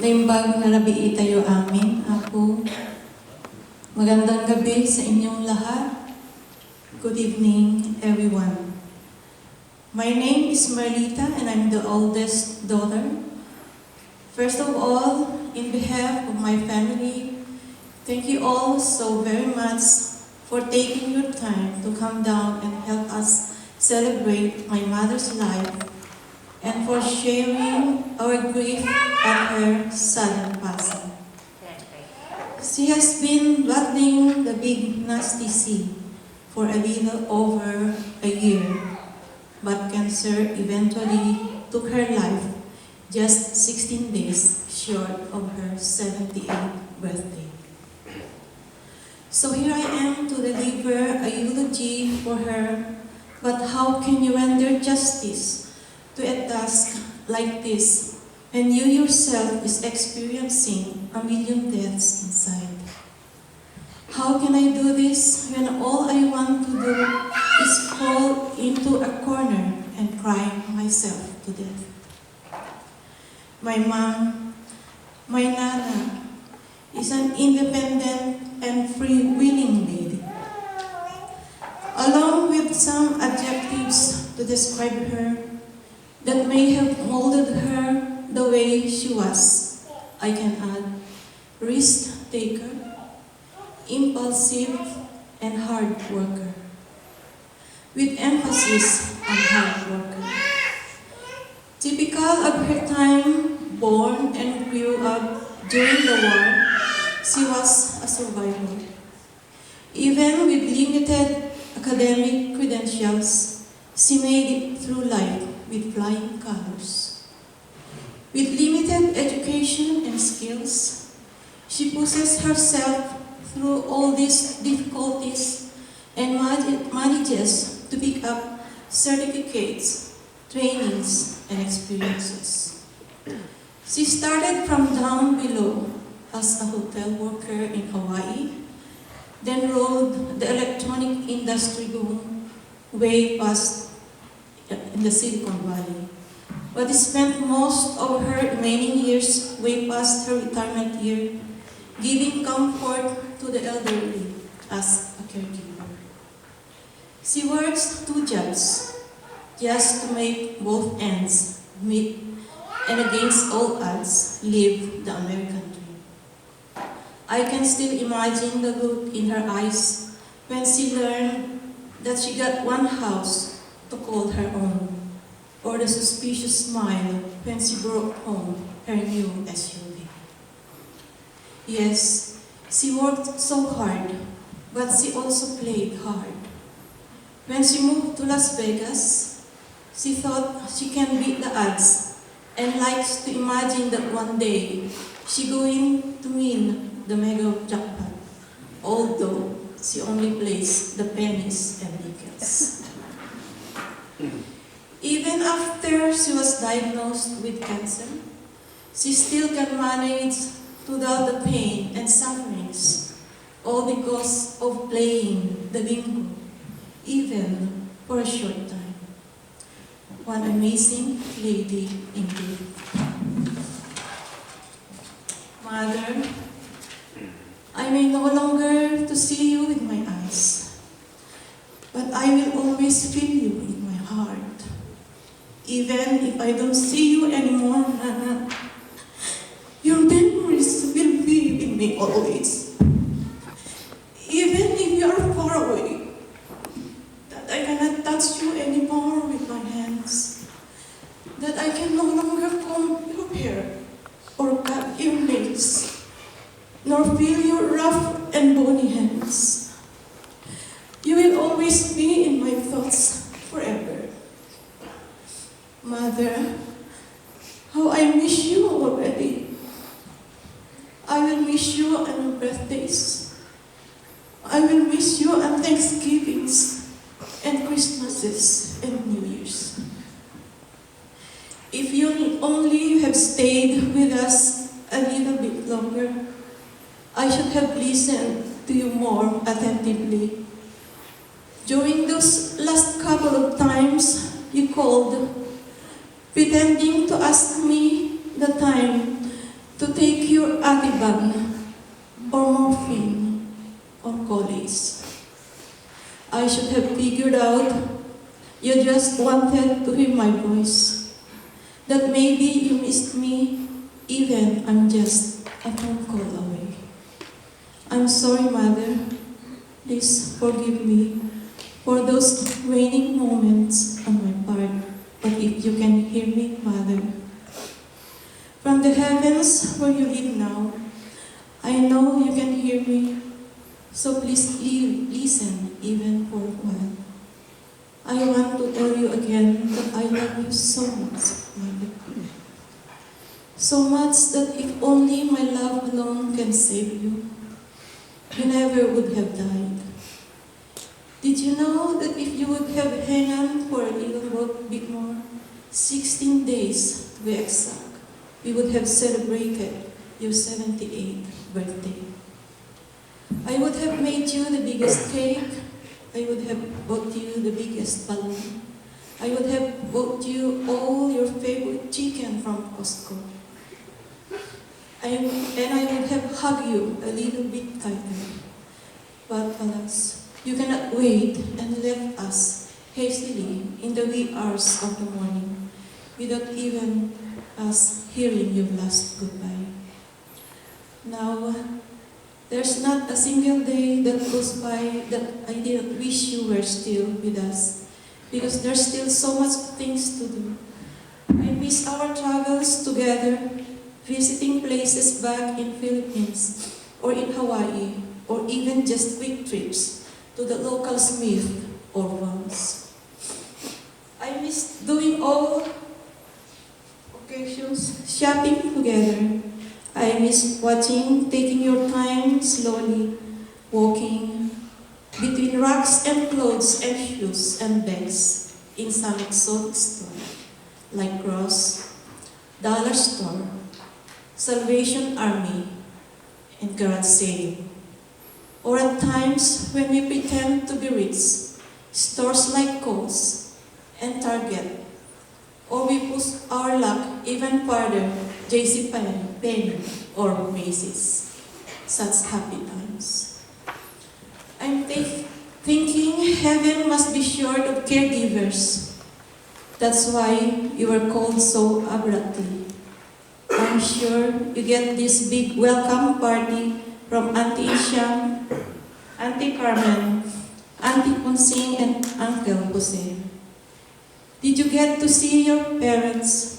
Naimbag na nabii tayo amin, ako. Magandang gabi sa inyong lahat. Good evening, everyone. My name is Merlita and I'm the oldest daughter. First of all, in behalf of my family, thank you all so very much for taking your time to come down and help us celebrate my mother's life and for sharing our grief at her sudden passing. She has been battling the big nasty sea for a little over a year, but cancer eventually took her life just 16 days short of her 78th birthday. So here I am to deliver a eulogy for her, but how can you render justice to a task like this when you yourself is experiencing a million deaths inside? How can I do this when all I want to do is fall into a corner and cry myself to death? My mom, my nana, is an independent and free-willing lady. Along with some adjectives to describe her that may have molded her the way she was, I can add risk-taker, impulsive, and hard worker, with emphasis on hard worker. Typical of her time, born and grew up during the war, she was a survivor. Even with limited academic credentials, she made it through life with flying colors. With limited education and skills, she pushes herself through all these difficulties and manages to pick up certificates, trainings, and experiences. She started from down below as a hotel worker in Hawaii, then rode the electronic industry boom way past in the Silicon Valley, but spent most of her remaining years way past her retirement year giving comfort to the elderly as a caregiver. She works 2 jobs just to make both ends meet and against all odds live the American dream. I can still imagine the look in her eyes when she learned that she got one house to call her own, or the suspicious smile when she brought home her new SUV. Yes, she worked so hard, but she also played hard. When she moved to Las Vegas, she thought she can beat the odds and likes to imagine that one day she going to win the mega jackpot, although she only plays the pennies and nickels. Even after she was diagnosed with cancer, she still can manage to dull the pain and sufferings, all because of playing the bingo, even for a short time. One amazing lady indeed. Mother, I may no longer to see you with my eyes, but I will always feel you in my heart. Even if I don't see you anymore, Nana, your memories will be with me always. Even if you are far away, that I cannot touch you anymore with my hands, that I can no longer comb your hair or cut your nails, nor feel your rough and bony hands. You will always be in my thoughts forever. Mother, how I miss you already. I will miss you on your birthdays. I will miss you on Thanksgivings and Christmases and New Year's. If you only have stayed with us a little bit longer, I should have listened to you more attentively. During those last couple of times you called, pretending to ask me the time to Ativan, or morphine, or Colace. I should have figured out you just wanted to hear my voice, that maybe you missed me even I'm just a phone call away. I'm sorry, Mother. Please forgive me for those waning moments on my part. But if you can hear me, Mother, from the heavens where you live now, I know you can hear me. So please listen even for a while. I want to tell you again that I love you so much, Mother. So much that if only my love alone can save you, you never would have died. Did you know that if you would have hung on for a little bit more, 16 days to be exact, we would have celebrated your 78th birthday. I would have made you the biggest cake. I would have bought you the biggest balloon. I would have bought you all your favorite chicken from Costco. And I would have hugged you a little bit tighter. But alas, you cannot wait and left us hastily in the wee hours of the morning without even us hearing your last goodbye. Now, there's not a single day that goes by that I didn't wish you were still with us, because there's still so much things to do. I miss our travels together, visiting places back in Philippines or in Hawaii, or even just quick trips to the local Smith or Vons. I miss doing all occasions shopping together. I miss taking your time slowly, walking between racks and clothes and shoes and bags in some exotic store, like Ross, Dollar Store, Salvation Army, and garage sale. Or at times when we pretend to be rich, stores like Kohl's and Target. Or we push our luck even farther, J.C. Penney or Macy's. Such happy times. I'm thinking heaven must be short of caregivers. That's why you were called so abruptly. I'm sure you get this big welcome party from Auntie Isham, Auntie Carmen, Auntie Ponsing, and Uncle Jose. Did you get to see your parents?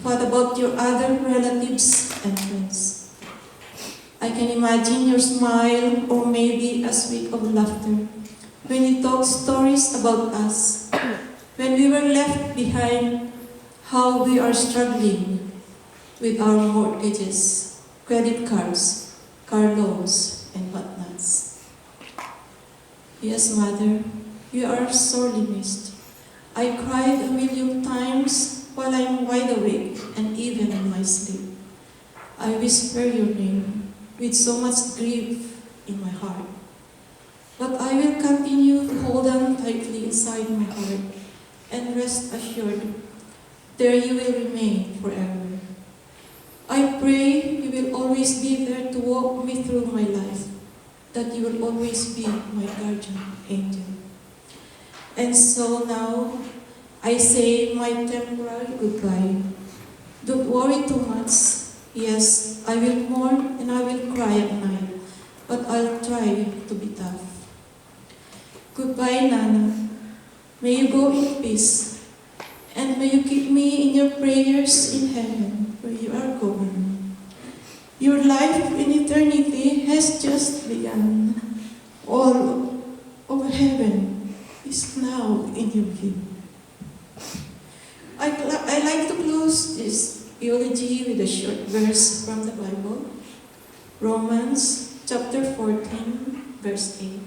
What about your other relatives and friends? I can imagine your smile or maybe a sweet of laughter when you talk stories about us, when we were left behind, how we are struggling with our mortgages, credit cards, car loans, and whatnots. Yes, Mother, you are sorely missed. I cried a million times while I'm wide awake and even in my sleep. I whisper your name with so much grief in my heart. But I will continue to hold on tightly inside my heart and rest assured there you will remain forever. I pray you will always be there to walk me through my life, that you will always be my guardian angel. And so now, I say my temporary goodbye. Don't worry too much. Yes, I will mourn and I will cry at night, but I'll try to be tough. Goodbye, Nana. May you go in peace, and may you keep me in your prayers in heaven, where you are going. Your life in eternity has just begun. All of heaven is now in your view. I like to close this eulogy with a short verse from the Bible, Romans chapter 14, verse 8.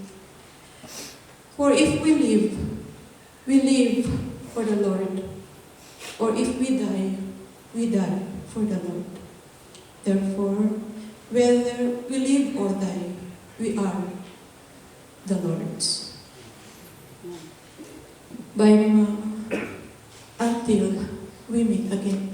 For if we live for the Lord, or if we die for the Lord. Therefore, whether we live or die, we are the Lord's. Bye, Mom. Until we meet again.